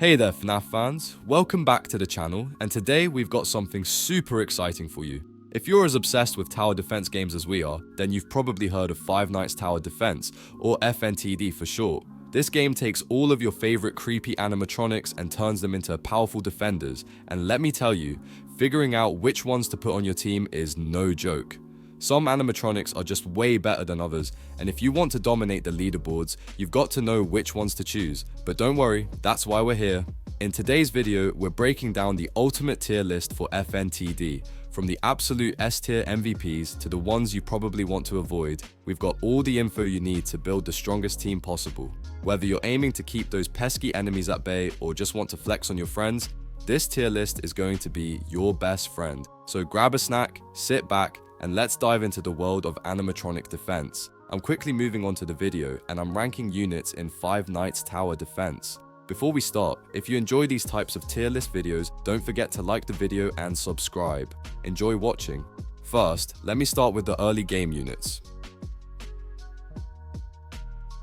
Hey there FNAF fans, welcome back to the channel, and today we've got something super exciting for you. If you're as obsessed with tower defense games as we are, then you've probably heard of Five Nights Tower Defense, or FNTD for short. This game takes all of your favorite creepy animatronics and turns them into powerful defenders, and let me tell you, figuring out which ones to put on your team is no joke. Some animatronics are just way better than others, and if you want to dominate the leaderboards, you've got to know which ones to choose. But don't worry, that's why we're here. In today's video, we're breaking down the ultimate tier list for FNTD. From the absolute S tier MVPs to the ones you probably want to avoid, we've got all the info you need to build the strongest team possible. Whether you're aiming to keep those pesky enemies at bay or just want to flex on your friends, this tier list is going to be your best friend. So grab a snack, sit back, and let's dive into the world of animatronic defense. I'm quickly moving on to the video, and I'm ranking units in Five Nights Tower Defense. Before we start, if you enjoy these types of tier list videos, don't forget to like the video and subscribe. Enjoy watching. First, let me start with the early game units.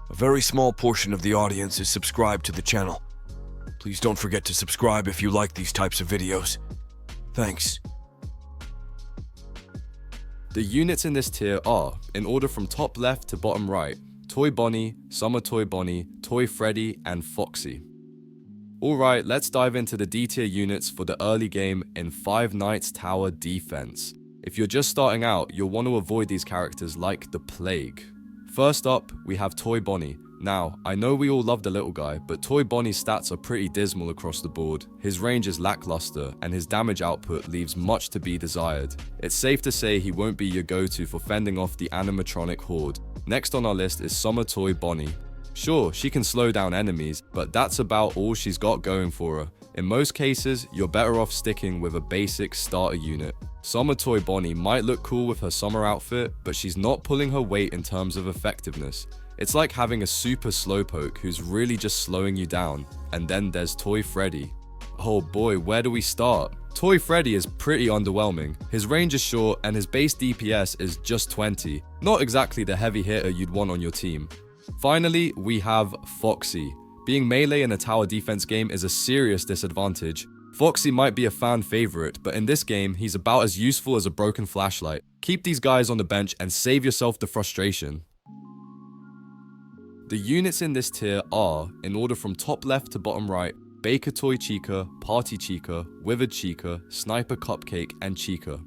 A very small portion of the audience is subscribed to the channel. Please don't forget to subscribe if you like these types of videos. Thanks. The units in this tier are, in order from top left to bottom right, Toy Bonnie, Summer Toy Bonnie, Toy Freddy, and Foxy. Alright, let's dive into the D tier units for the early game in Five Nights Tower Defense. If you're just starting out, you'll want to avoid these characters like the plague. First up, we have Toy Bonnie. Now, I know we all love the little guy, but Toy Bonnie's stats are pretty dismal across the board. His range is lackluster, and his damage output leaves much to be desired. It's safe to say he won't be your go-to for fending off the animatronic horde. Next on our list is Summer Toy Bonnie. Sure, she can slow down enemies, but that's about all she's got going for her. In most cases, you're better off sticking with a basic starter unit. Summer Toy Bonnie might look cool with her summer outfit, but she's not pulling her weight in terms of effectiveness. It's like having a super slowpoke who's really just slowing you down. And then there's Toy Freddy. Oh boy, where do we start? Toy Freddy is pretty underwhelming. His range is short and his base DPS is just 20. Not exactly the heavy hitter you'd want on your team. Finally, we have Foxy. Being melee in a tower defense game is a serious disadvantage. Foxy might be a fan favorite, but in this game, he's about as useful as a broken flashlight. Keep these guys on the bench and save yourself the frustration. The units in this tier are, in order from top left to bottom right, Baker Toy Chica, Party Chica, Withered Chica, Sniper Cupcake, and Chica.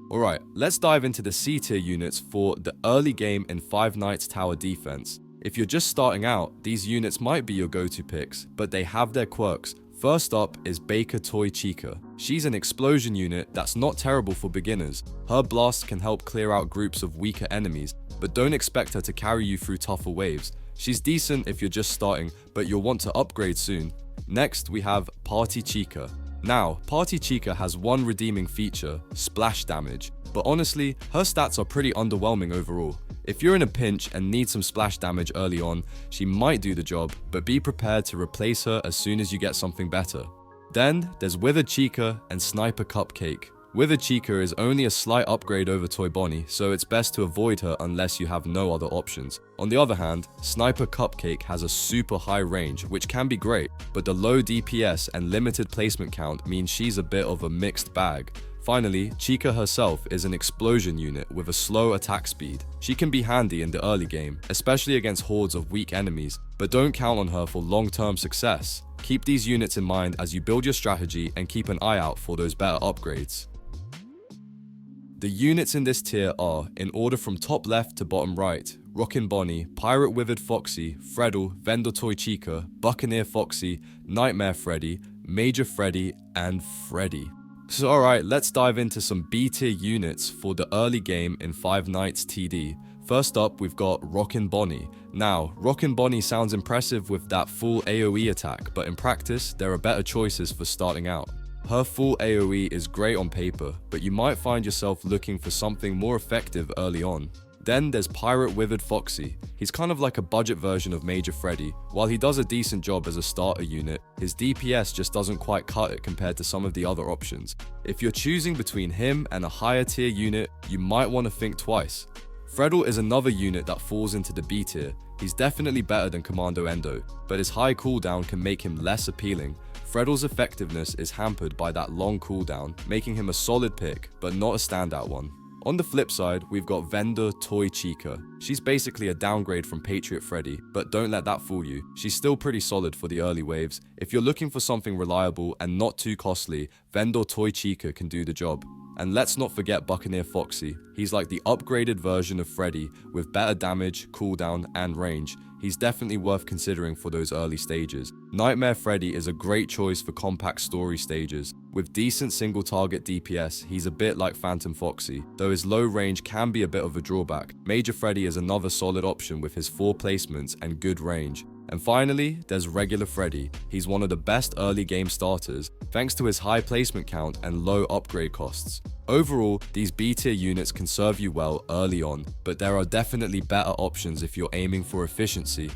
Alright, let's dive into the C tier units for the early game in Five Nights Tower Defense. If you're just starting out, these units might be your go-to picks, but they have their quirks. First up is Baker Toy Chica. She's an explosion unit that's not terrible for beginners. Her blasts can help clear out groups of weaker enemies, but don't expect her to carry you through tougher waves. She's decent if you're just starting, but you'll want to upgrade soon. Next, we have Party Chica. Now, Party Chica has one redeeming feature, splash damage, but honestly, her stats are pretty underwhelming overall. If you're in a pinch and need some splash damage early on, she might do the job, but be prepared to replace her as soon as you get something better. Then, there's Withered Chica and Sniper Cupcake. Withered Chica is only a slight upgrade over Toy Bonnie, so it's best to avoid her unless you have no other options. On the other hand, Sniper Cupcake has a super high range, which can be great, but the low DPS and limited placement count means she's a bit of a mixed bag. Finally, Chica herself is an explosion unit with a slow attack speed. She can be handy in the early game, especially against hordes of weak enemies, but don't count on her for long-term success. Keep these units in mind as you build your strategy and keep an eye out for those better upgrades. The units in this tier are, in order from top left to bottom right, Rockin' Bonnie, Pirate Withered Foxy, Freddle, Vendor Toy Chica, Buccaneer Foxy, Nightmare Freddy, Major Freddy, and Freddy. So alright, let's dive into some B tier units for the early game in Five Nights TD. First up, we've got Rockin' Bonnie. Now, Rockin' Bonnie sounds impressive with that full AoE attack, but in practice, there are better choices for starting out. Her full AoE is great on paper, but you might find yourself looking for something more effective early on. Then there's Pirate Withered Foxy. He's kind of like a budget version of Major Freddy. While he does a decent job as a starter unit, his DPS just doesn't quite cut it compared to some of the other options. If you're choosing between him and a higher tier unit, you might want to think twice. Freddle is another unit that falls into the B tier. He's definitely better than Commando Endo, but his high cooldown can make him less appealing. Freddle's effectiveness is hampered by that long cooldown, making him a solid pick, but not a standout one. On the flip side, we've got Vendor Toy Chica. She's basically a downgrade from Patriot Freddy, but don't let that fool you. She's still pretty solid for the early waves. If you're looking for something reliable and not too costly, Vendor Toy Chica can do the job. And let's not forget Buccaneer Foxy. He's like the upgraded version of Freddy with better damage, cooldown, and range. He's definitely worth considering for those early stages. Nightmare Freddy is a great choice for compact story stages. With decent single target DPS, he's a bit like Phantom Foxy, though his low range can be a bit of a drawback. Major Freddy is another solid option with his 4 placements and good range. And finally, there's Regular Freddy. He's one of the best early game starters, thanks to his high placement count and low upgrade costs. Overall, these B tier units can serve you well early on, but there are definitely better options if you're aiming for efficiency.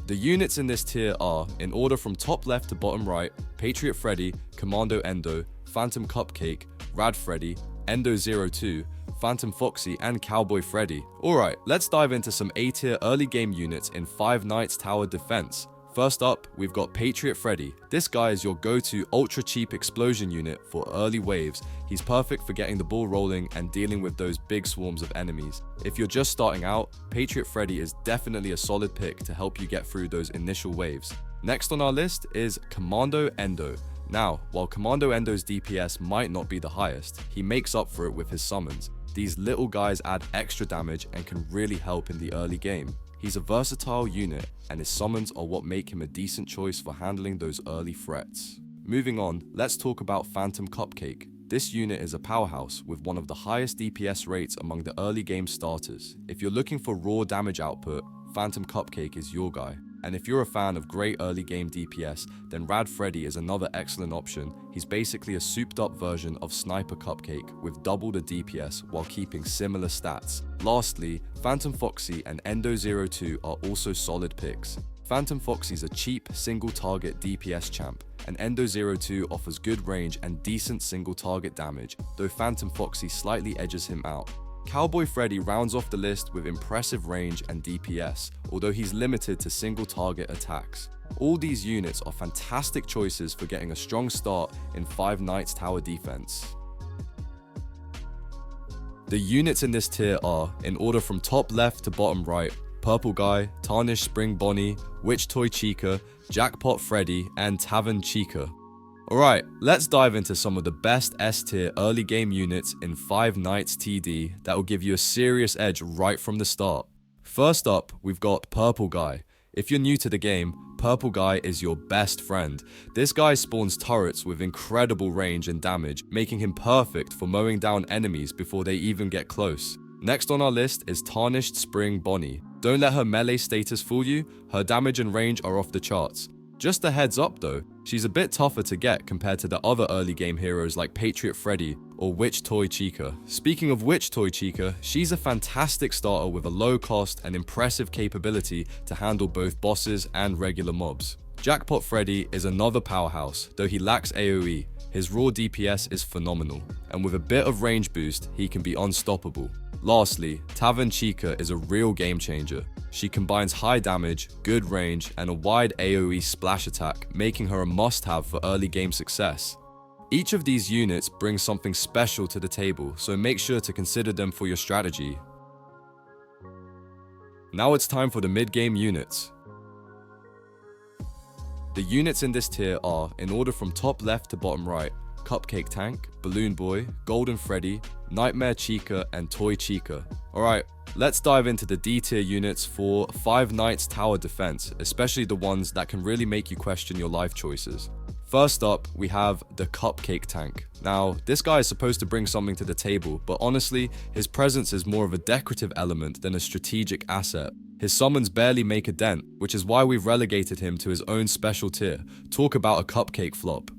The units in this tier are, in order from top left to bottom right, Patriot Freddy, Commando Endo, Phantom Cupcake, Rad Freddy, Endo 02, Phantom Foxy, and Cowboy Freddy. Alright, let's dive into some A tier early game units in Five Nights Tower Defense. First up, we've got Patriot Freddy. This guy is your go-to ultra cheap explosion unit for early waves. He's perfect for getting the ball rolling and dealing with those big swarms of enemies. If you're just starting out, Patriot Freddy is definitely a solid pick to help you get through those initial waves. Next on our list is Commando Endo. Now, while Commando Endo's DPS might not be the highest, he makes up for it with his summons. These little guys add extra damage and can really help in the early game. He's a versatile unit, and his summons are what make him a decent choice for handling those early threats. Moving on, let's talk about Phantom Cupcake. This unit is a powerhouse with one of the highest DPS rates among the early game starters. If you're looking for raw damage output, Phantom Cupcake is your guy. And if you're a fan of great early game DPS, then Rad Freddy is another excellent option. He's basically a souped up version of Sniper Cupcake with double the DPS while keeping similar stats. Lastly, Phantom Foxy and Endo 02 are also solid picks. Phantom Foxy's a cheap single target DPS champ, and Endo 02 offers good range and decent single target damage, though Phantom Foxy slightly edges him out. Cowboy Freddy rounds off the list with impressive range and DPS, although he's limited to single target attacks. All these units are fantastic choices for getting a strong start in Five Nights Tower Defense. The units in this tier are, in order from top left to bottom right, Purple Guy, Tarnished Spring Bonnie, Witch Toy Chica, Jackpot Freddy, and Tavern Chica. Alright, let's dive into some of the best S tier early game units in Five Nights TD that will give you a serious edge right from the start. First up, we've got Purple Guy. If you're new to the game, Purple Guy is your best friend. This guy spawns turrets with incredible range and damage, making him perfect for mowing down enemies before they even get close. Next on our list is Tarnished Spring Bonnie. Don't let her melee status fool you, her damage and range are off the charts. Just a heads up though, she's a bit tougher to get compared to the other early game heroes like Patriot Freddy or Witch Toy Chica. Speaking of Witch Toy Chica, she's a fantastic starter with a low cost and impressive capability to handle both bosses and regular mobs. Jackpot Freddy is another powerhouse, though he lacks AoE. His raw DPS is phenomenal, and with a bit of range boost, he can be unstoppable. Lastly, Tavern Chica is a real game changer. She combines high damage, good range, and a wide AoE splash attack, making her a must-have for early game success. Each of these units brings something special to the table, so make sure to consider them for your strategy. Now it's time for the mid-game units. The units in this tier are, in order from top left to bottom right, Cupcake Tank, Balloon Boy, Golden Freddy, Nightmare Chica, and Toy Chica. Alright, let's dive into the D tier units for Five Nights Tower Defense, especially the ones that can really make you question your life choices. First up, we have the Cupcake Tank. Now, this guy is supposed to bring something to the table, but honestly, his presence is more of a decorative element than a strategic asset. His summons barely make a dent, which is why we've relegated him to his own special tier. Talk about a cupcake flop.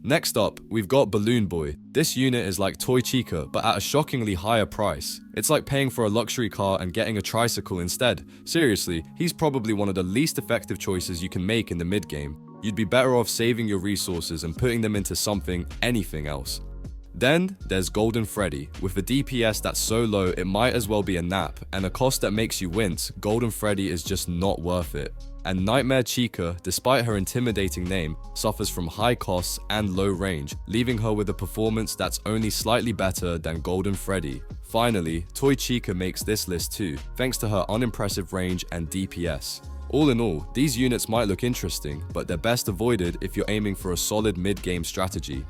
Next up, we've got Balloon Boy. This unit is like Toy Chica, but at a shockingly higher price. It's like paying for a luxury car and getting a tricycle instead. Seriously, he's probably one of the least effective choices you can make in the mid game. You'd be better off saving your resources and putting them into anything else. Then there's Golden Freddy. With a DPS that's so low it might as well be a nap, and a cost that makes you wince, Golden Freddy is just not worth it. And Nightmare Chica, despite her intimidating name, suffers from high costs and low range, leaving her with a performance that's only slightly better than Golden Freddy. Finally, Toy Chica makes this list too, thanks to her unimpressive range and DPS. All in all, these units might look interesting, but they're best avoided if you're aiming for a solid mid-game strategy.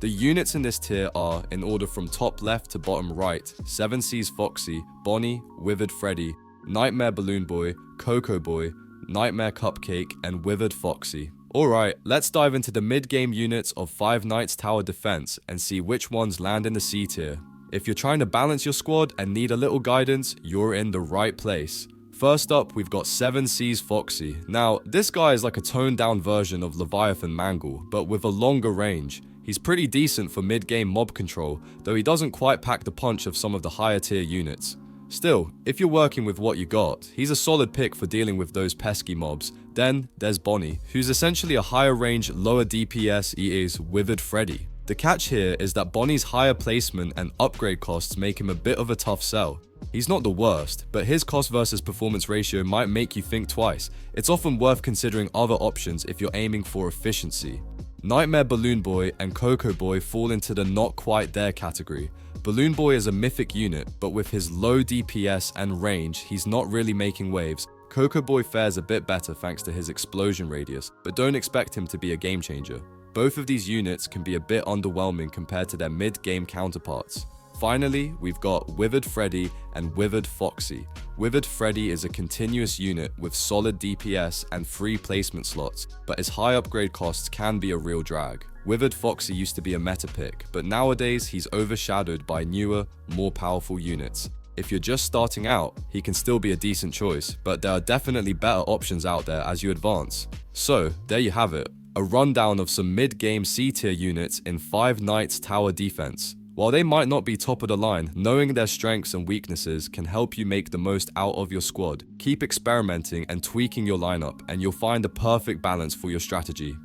The units in this tier are, in order from top left to bottom right, 7 Seas Foxy, Bonnie, Withered Freddy, Nightmare Balloon Boy, Coco Boy, Nightmare Cupcake, and Withered Foxy. Alright, let's dive into the mid-game units of Five Nights Tower Defense and see which ones land in the C tier. If you're trying to balance your squad and need a little guidance, you're in the right place. First up, we've got 7 Seas Foxy. Now, this guy is like a toned down version of Leviathan Mangle, but with a longer range. He's pretty decent for mid-game mob control, though he doesn't quite pack the punch of some of the higher tier units. Still, if you're working with what you got, he's a solid pick for dealing with those pesky mobs. Then there's Bonnie, who's essentially a higher range, lower DPS EA's Withered Freddy. The catch here is that Bonnie's higher placement and upgrade costs make him a bit of a tough sell. He's not the worst, but his cost versus performance ratio might make you think twice. It's often worth considering other options if you're aiming for efficiency. Nightmare Balloon Boy and Coco Boy fall into the not quite there category. Balloon Boy is a mythic unit, but with his low DPS and range, he's not really making waves. Coco Boy fares a bit better thanks to his explosion radius, but don't expect him to be a game changer. Both of these units can be a bit underwhelming compared to their mid-game counterparts. Finally, we've got Withered Freddy and Withered Foxy. Withered Freddy is a continuous unit with solid DPS and free placement slots, but his high upgrade costs can be a real drag. Withered Foxy used to be a meta pick, but nowadays he's overshadowed by newer, more powerful units. If you're just starting out, he can still be a decent choice, but there are definitely better options out there as you advance. So, there you have it, a rundown of some mid-game C-tier units in Five Nights Tower Defense. While they might not be top of the line, knowing their strengths and weaknesses can help you make the most out of your squad. Keep experimenting and tweaking your lineup, and you'll find the perfect balance for your strategy.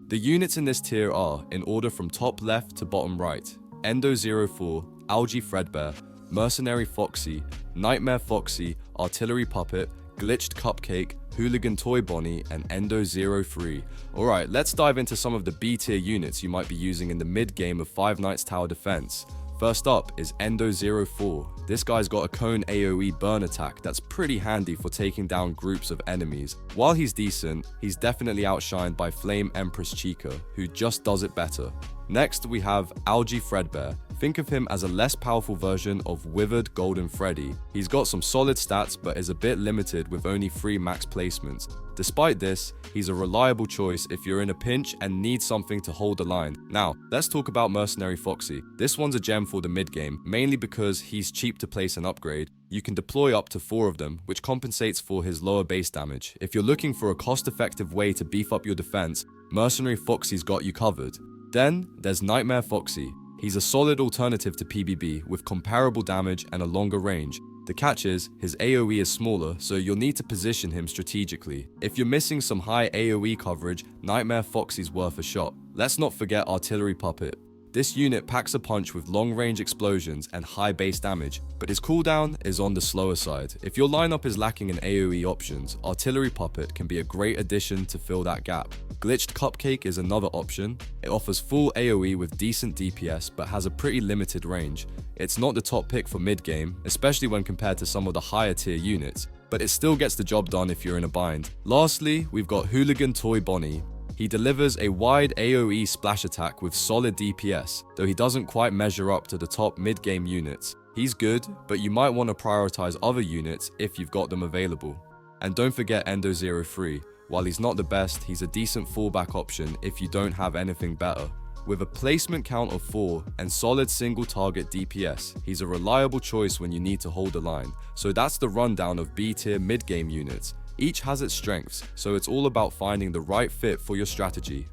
The units in this tier are, in order from top left to bottom right, Endo04, Algae Fredbear, Mercenary Foxy, Nightmare Foxy, Artillery Puppet, Glitched Cupcake, Hooligan Toy Bonnie, and Endo03. Alright, let's dive into some of the B tier units you might be using in the mid game of Five Nights Tower Defense. First up is Endo04. This guy's got a cone AoE burn attack that's pretty handy for taking down groups of enemies. While he's decent, he's definitely outshined by Flame Empress Chica, who just does it better. Next we have Algae Fredbear. Think of him as a less powerful version of Withered Golden Freddy. He's got some solid stats but is a bit limited with only 3 max placements. Despite this, he's a reliable choice if you're in a pinch and need something to hold the line. Now, let's talk about Mercenary Foxy. This one's a gem for the mid game, mainly because he's cheap to place and upgrade. You can deploy up to 4 of them, which compensates for his lower base damage. If you're looking for a cost-effective way to beef up your defense, Mercenary Foxy's got you covered. Then, there's Nightmare Foxy. He's a solid alternative to PBB with comparable damage and a longer range. The catch is, his AoE is smaller, so you'll need to position him strategically. If you're missing some high AoE coverage, Nightmare Foxy's worth a shot. Let's not forget Artillery Puppet. This unit packs a punch with long-range explosions and high base damage, but his cooldown is on the slower side. If your lineup is lacking in AoE options, Artillery Puppet can be a great addition to fill that gap. Glitched Cupcake is another option. It offers full AoE with decent DPS, but has a pretty limited range. It's not the top pick for mid-game, especially when compared to some of the higher tier units, but it still gets the job done if you're in a bind. Lastly, we've got Hooligan Toy Bonnie. He delivers a wide AoE splash attack with solid DPS, though he doesn't quite measure up to the top mid-game units. He's good, but you might want to prioritize other units if you've got them available. And don't forget Endo03. While he's not the best, he's a decent fallback option if you don't have anything better. With a placement count of 4 and solid single target DPS, he's a reliable choice when you need to hold the line. So that's the rundown of B tier mid-game units. Each has its strengths, so it's all about finding the right fit for your strategy.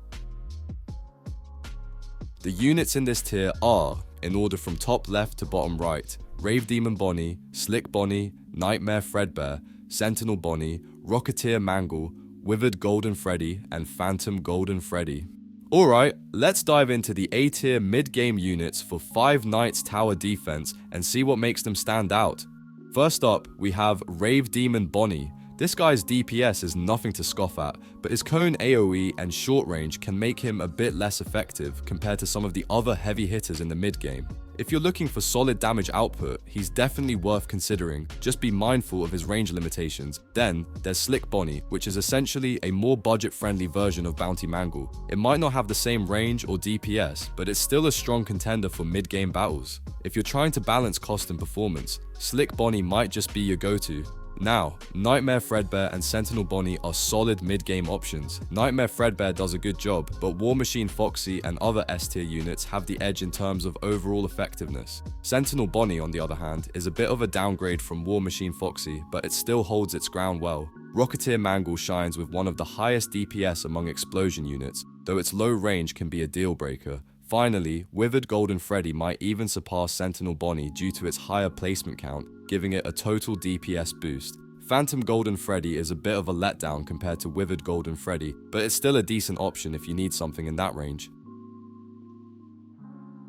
The units in this tier are, in order from top left to bottom right, Rave Demon Bonnie, Slick Bonnie, Nightmare Fredbear, Sentinel Bonnie, Rocketeer Mangle, Withered Golden Freddy, and Phantom Golden Freddy. Alright, let's dive into the A tier mid-game units for 5 Knights Tower defense and see what makes them stand out. First up, we have Rave Demon Bonnie. This guy's DPS is nothing to scoff at, but his cone AoE and short range can make him a bit less effective compared to some of the other heavy hitters in the mid game. If you're looking for solid damage output, he's definitely worth considering, just be mindful of his range limitations. Then, there's Slick Bonnie, which is essentially a more budget-friendly version of Bounty Mangle. It might not have the same range or DPS, but it's still a strong contender for mid-game battles. If you're trying to balance cost and performance, Slick Bonnie might just be your go-to. Now, Nightmare Fredbear and Sentinel Bonnie are solid mid-game options. Nightmare Fredbear does a good job, but War Machine Foxy and other S-tier units have the edge in terms of overall effectiveness. Sentinel Bonnie, on the other hand, is a bit of a downgrade from War Machine Foxy, but it still holds its ground well. Rocketeer Mangle shines with one of the highest DPS among explosion units, though its low range can be a deal breaker. Finally, Withered Golden Freddy might even surpass Sentinel Bonnie due to its higher placement count, giving it a total DPS boost. Phantom Golden Freddy is a bit of a letdown compared to Withered Golden Freddy, but it's still a decent option if you need something in that range.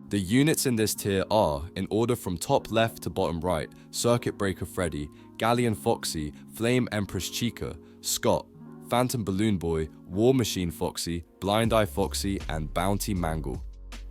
The units in this tier are, in order from top left to bottom right, Circuit Breaker Freddy, Galleon Foxy, Flame Empress Chica, Scott, Phantom Balloon Boy, War Machine Foxy, Blind Eye Foxy, and Bounty Mangle.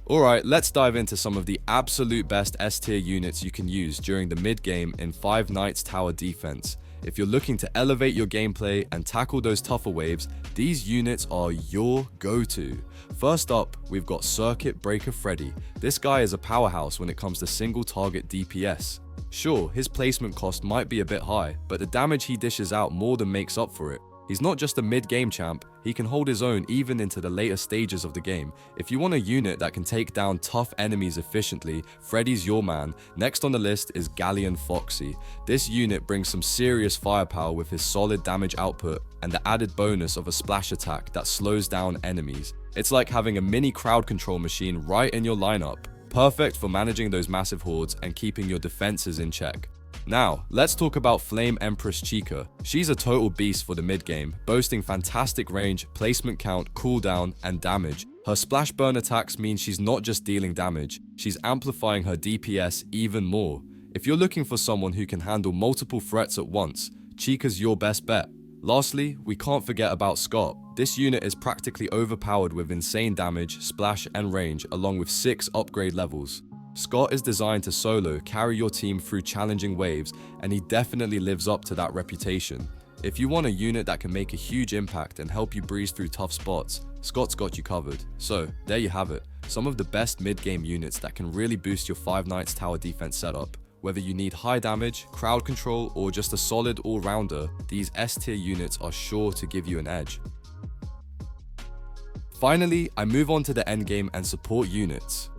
Alright, let's dive into some of the absolute best S-tier units you can use during the mid-game in 5 Knights Tower defense. If you're looking to elevate your gameplay and tackle those tougher waves, these units are your go-to. First up, we've got Circuit Breaker Freddy. This guy is a powerhouse when it comes to single target DPS. Sure, his placement cost might be a bit high, but the damage he dishes out more than makes up for it. He's not just a mid-game champ, he can hold his own even into the later stages of the game. If you want a unit that can take down tough enemies efficiently, Freddy's your man. Next on the list is Galleon Foxy. This unit brings some serious firepower with his solid damage output and the added bonus of a splash attack that slows down enemies. It's like having a mini crowd control machine right in your lineup. Perfect for managing those massive hordes and keeping your defenses in check. Now, let's talk about Flame Empress Chica. She's a total beast for the mid-game, boasting fantastic range, placement count, cooldown, and damage. Her splash burn attacks mean she's not just dealing damage, she's amplifying her DPS even more. If you're looking for someone who can handle multiple threats at once, Chica's your best bet. Lastly, we can't forget about Scott. This unit is practically overpowered with insane damage, splash, and range, along with 6 upgrade levels. Scott is designed to solo carry your team through challenging waves, and he definitely lives up to that reputation. If you want a unit that can make a huge impact and help you breeze through tough spots, Scott's got you covered. So, there you have it, some of the best mid-game units that can really boost your 5 Knights Tower defense setup. Whether you need high damage, crowd control, or just a solid all-rounder, these S-tier units are sure to give you an edge. Finally, I move on to the endgame and support units.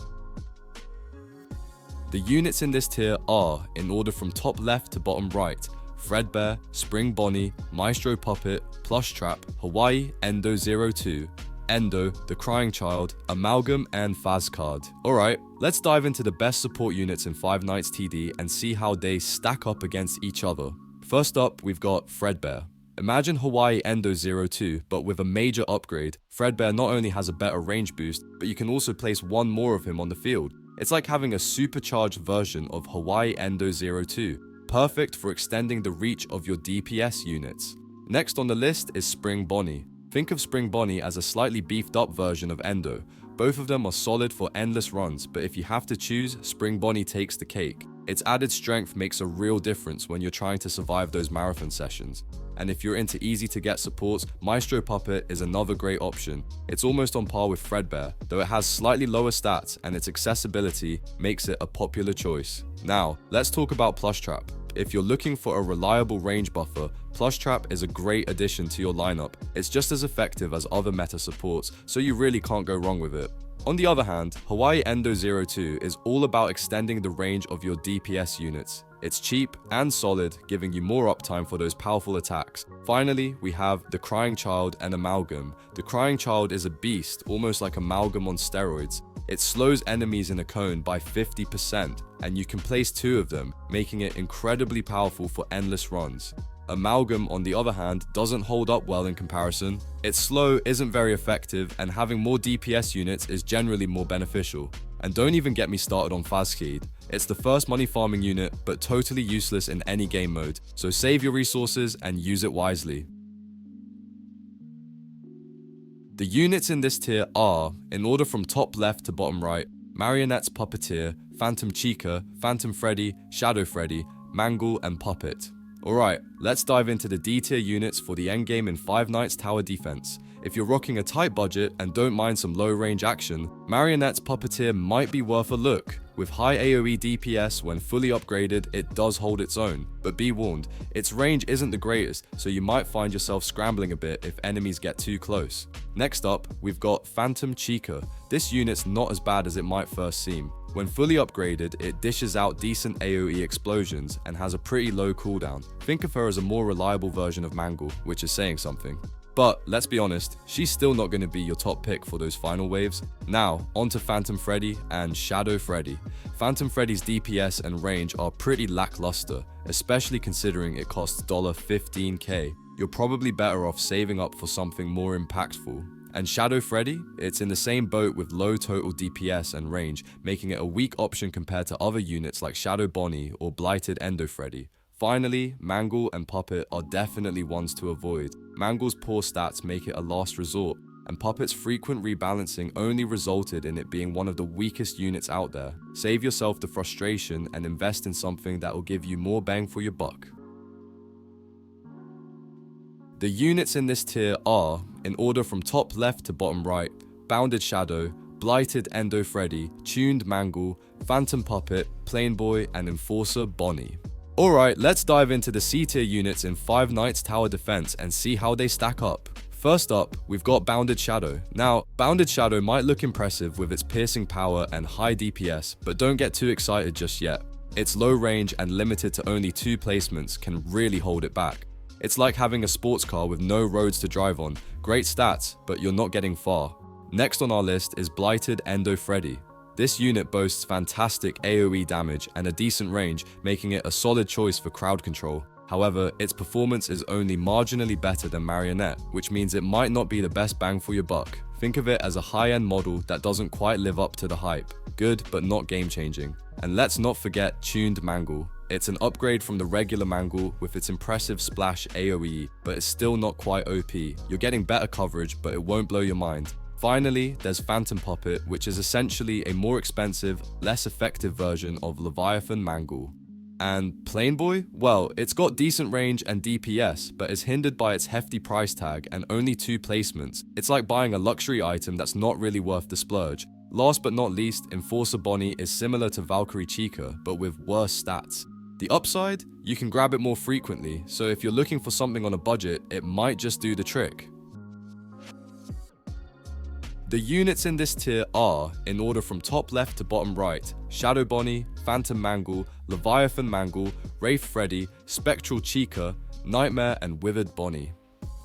The units in this tier are, in order from top left to bottom right, Fredbear, Spring Bonnie, Maestro Puppet, Plush Trap, Hawaii, Endo 02, Endo, The Crying Child, Amalgam, and Fazcard. Alright, let's dive into the best support units in 5 Knights TD and see how they stack up against each other. First up, we've got Fredbear. Imagine Hawaii Endo 02, but with a major upgrade. Fredbear not only has a better range boost, but you can also place one more of him on the field. It's like having a supercharged version of Hawaii Endo 02, perfect for extending the reach of your DPS units. Next on the list is Spring Bonnie. Think of Spring Bonnie as a slightly beefed up version of Endo. Both of them are solid for endless runs, but if you have to choose, Spring Bonnie takes the cake. Its added strength makes a real difference when you're trying to survive those marathon sessions. And if you're into easy to get supports, Maestro Puppet is another great option. It's almost on par with Fredbear, though it has slightly lower stats and its accessibility makes it a popular choice. Now, let's talk about Plush Trap. If you're looking for a reliable range buffer, Plush Trap is a great addition to your lineup. It's just as effective as other meta supports, so you really can't go wrong with it. On the other hand, Hawaii Endo 02 is all about extending the range of your DPS units. It's cheap and solid, giving you more uptime for those powerful attacks. Finally, we have The Crying Child and Amalgam. The Crying Child is a beast, almost like Amalgam on steroids. It slows enemies in a cone by 50%, and you can place 2 of them, making it incredibly powerful for endless runs. Amalgam, on the other hand, doesn't hold up well in comparison. It's slow, isn't very effective, and having more DPS units is generally more beneficial. And don't even get me started on Fazkeed. It's the first money farming unit, but totally useless in any game mode, so save your resources and use it wisely. The units in this tier are, in order from top left to bottom right, Marionette's Puppeteer, Phantom Chica, Phantom Freddy, Shadow Freddy, Mangle, and Puppet. Alright, let's dive into the D tier units for the endgame in Five Nights Tower Defense. If you're rocking a tight budget and don't mind some low range action, Marionette's Puppeteer might be worth a look. With high AoE DPS, when fully upgraded, it does hold its own, but be warned, its range isn't the greatest, so you might find yourself scrambling a bit if enemies get too close. Next up, we've got Phantom Chica. This unit's not as bad as it might first seem. When fully upgraded, it dishes out decent AoE explosions and has a pretty low cooldown. Think of her as a more reliable version of Mangle, which is saying something. But let's be honest, she's still not going to be your top pick for those final waves. Now, onto Phantom Freddy and Shadow Freddy. Phantom Freddy's DPS and range are pretty lackluster, especially considering it costs $15k. You're probably better off saving up for something more impactful. And Shadow Freddy, it's in the same boat with low total DPS and range, making it a weak option compared to other units like Shadow Bonnie or Blighted Endo Freddy. Finally, Mangle and Puppet are definitely ones to avoid. Mangle's poor stats make it a last resort, and Puppet's frequent rebalancing only resulted in it being one of the weakest units out there. Save yourself the frustration and invest in something that will give you more bang for your buck. The units in this tier are, in order from top left to bottom right, Bounded Shadow, Blighted Endo Freddy, Tuned Mangle, Phantom Puppet, Plain Boy, and Enforcer Bonnie. Alright, let's dive into the C tier units in Five Nights Tower Defense and see how they stack up. First up, we've got Bounded Shadow. Now, Bounded Shadow might look impressive with its piercing power and high DPS, but don't get too excited just yet. Its low range and limited to only 2 placements can really hold it back. It's like having a sports car with no roads to drive on. Great stats, but you're not getting far. Next on our list is Blighted Endo Freddy. This unit boasts fantastic AoE damage and a decent range, making it a solid choice for crowd control. However, its performance is only marginally better than Marionette, which means it might not be the best bang for your buck. Think of it as a high-end model that doesn't quite live up to the hype. Good, but not game-changing. And let's not forget Tuned Mangle. It's an upgrade from the regular Mangle with its impressive splash AoE, but it's still not quite OP. You're getting better coverage, but it won't blow your mind. Finally, there's Phantom Puppet, which is essentially a more expensive, less effective version of Leviathan Mangle. And Plain Boy? Well, it's got decent range and DPS, but is hindered by its hefty price tag and only 2 placements. It's like buying a luxury item that's not really worth the splurge. Last but not least, Enforcer Bonnie is similar to Valkyrie Chica, but with worse stats. The upside? You can grab it more frequently, so if you're looking for something on a budget, it might just do the trick. The units in this tier are, in order from top left to bottom right, Shadow Bonnie, Phantom Mangle, Leviathan Mangle, Wraith Freddy, Spectral Chica, Nightmare, and Withered Bonnie.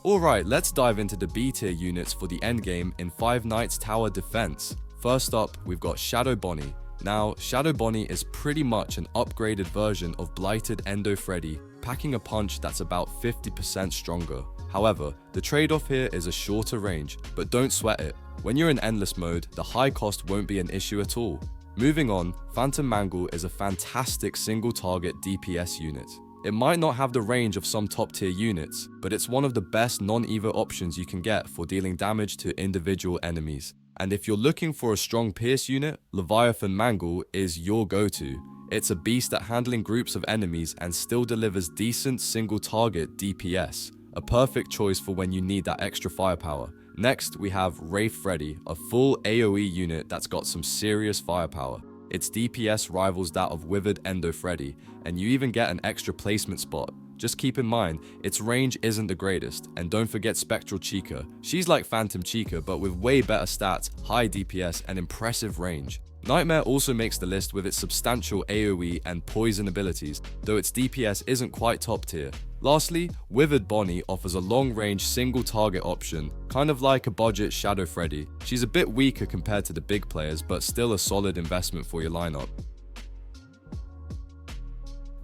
Alright, let's dive into the B tier units for the endgame in Five Nights Tower Defense. First up, we've got Shadow Bonnie. Now, Shadow Bonnie is pretty much an upgraded version of Blighted Endo Freddy, packing a punch that's about 50% stronger. However, the trade-off here is a shorter range, but don't sweat it. When you're in endless mode, the high cost won't be an issue at all. Moving on, Phantom Mangle is a fantastic single target DPS unit. It might not have the range of some top tier units, but it's one of the best non-evo options you can get for dealing damage to individual enemies. And if you're looking for a strong pierce unit, Leviathan Mangle is your go-to. It's a beast at handling groups of enemies and still delivers decent single target DPS. A perfect choice for when you need that extra firepower. Next, we have Wraith Freddy, a full AoE unit that's got some serious firepower. Its DPS rivals that of Withered Endo Freddy, and you even get an extra placement spot. Just keep in mind, its range isn't the greatest, and don't forget Spectral Chica. She's like Phantom Chica, but with way better stats, high DPS, and impressive range. Nightmare also makes the list with its substantial AoE and poison abilities, though its DPS isn't quite top tier. Lastly, Withered Bonnie offers a long-range single target option, kind of like a budget Shadow Freddy. She's a bit weaker compared to the big players, but still a solid investment for your lineup.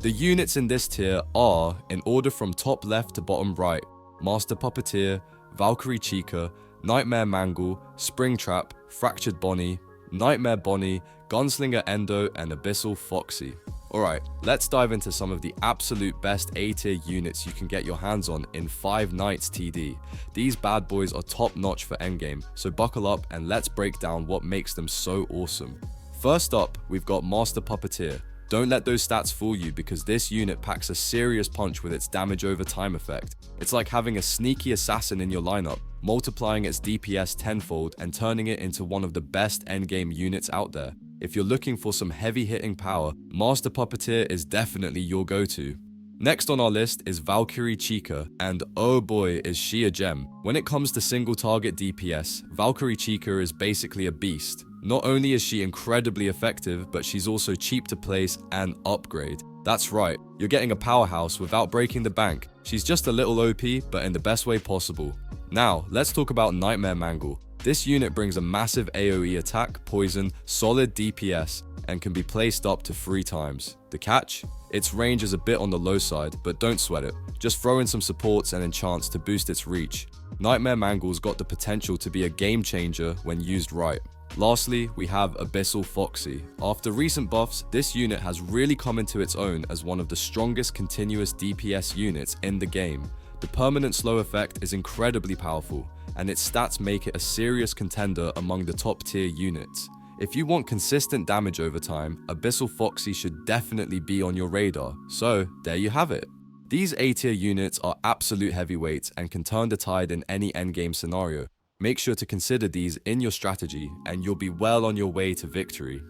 The units in this tier are, in order from top left to bottom right, Master Puppeteer, Valkyrie Chica, Nightmare Mangle, Springtrap, Fractured Bonnie, Nightmare Bonnie, Gunslinger Endo, and Abyssal Foxy. Alright, let's dive into some of the absolute best A-tier units you can get your hands on in Five Nights TD. These bad boys are top notch for endgame, so buckle up and let's break down what makes them so awesome. First up, we've got Master Puppeteer. Don't let those stats fool you, because this unit packs a serious punch with its damage over time effect. It's like having a sneaky assassin in your lineup, multiplying its DPS tenfold and turning it into one of the best endgame units out there. If you're looking for some heavy hitting power, Master Puppeteer is definitely your go-to. Next on our list is Valkyrie Chica, and oh boy is she a gem. When it comes to single target DPS, Valkyrie Chica is basically a beast. Not only is she incredibly effective, but she's also cheap to place and upgrade. That's right, you're getting a powerhouse without breaking the bank. She's just a little OP, but in the best way possible. Now, let's talk about Nightmare Mangle. This unit brings a massive AoE attack, poison, solid DPS, and can be placed up to 3 times. The catch? Its range is a bit on the low side, but don't sweat it. Just throw in some supports and enchants to boost its reach. Nightmare Mangle's got the potential to be a game changer when used right. Lastly, we have Abyssal Foxy. After recent buffs, this unit has really come into its own as one of the strongest continuous DPS units in the game. The permanent slow effect is incredibly powerful, and its stats make it a serious contender among the top tier units. If you want consistent damage over time, Abyssal Foxy should definitely be on your radar, so there you have it. These A-tier units are absolute heavyweights and can turn the tide in any endgame scenario. Make sure to consider these in your strategy and you'll be well on your way to victory.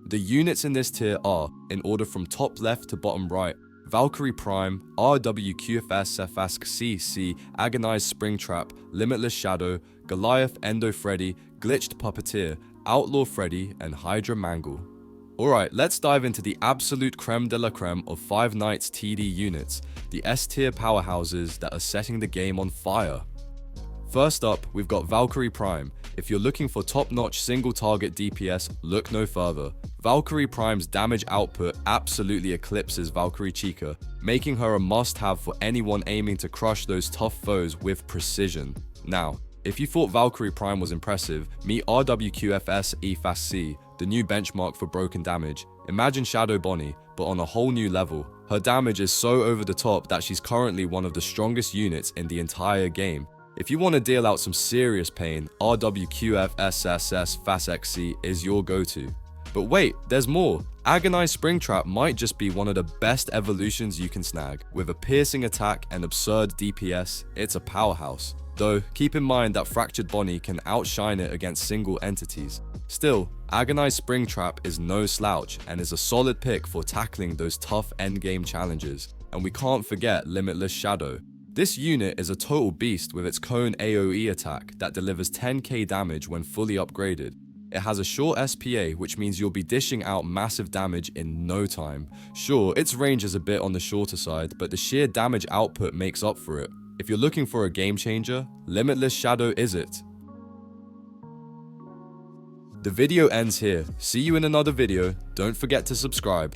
The units in this tier are, in order from top left to bottom right, Valkyrie Prime, RWQFS Cefask CC, Agonized Springtrap, Limitless Shadow, Goliath Endo Freddy, Glitched Puppeteer, Outlaw Freddy, and Hydra Mangle. Alright, let's dive into the absolute creme de la creme of Five Nights TD units, the S-tier powerhouses that are setting the game on fire. First up, we've got Valkyrie Prime. If you're looking for top-notch single-target DPS, look no further. Valkyrie Prime's damage output absolutely eclipses Valkyrie Chica, making her a must-have for anyone aiming to crush those tough foes with precision. Now, if you thought Valkyrie Prime was impressive, meet RWQFS EFASC, the new benchmark for broken damage. Imagine Shadow Bonnie, but on a whole new level. Her damage is so over the top that she's currently one of the strongest units in the entire game. If you want to deal out some serious pain, RWQFSSS FastXC is your go-to. But wait, there's more. Agonized Springtrap might just be one of the best evolutions you can snag. With a piercing attack and absurd DPS, it's a powerhouse. Though, keep in mind that Fractured Bonnie can outshine it against single entities. Still, Agonized Springtrap is no slouch and is a solid pick for tackling those tough endgame challenges. And we can't forget Limitless Shadow. This unit is a total beast with its cone AoE attack that delivers 10k damage when fully upgraded. It has a short SPA, which means you'll be dishing out massive damage in no time. Sure, its range is a bit on the shorter side, but the sheer damage output makes up for it. If you're looking for a game changer, Limitless Shadow is it. The video ends here. See you in another video. Don't forget to subscribe.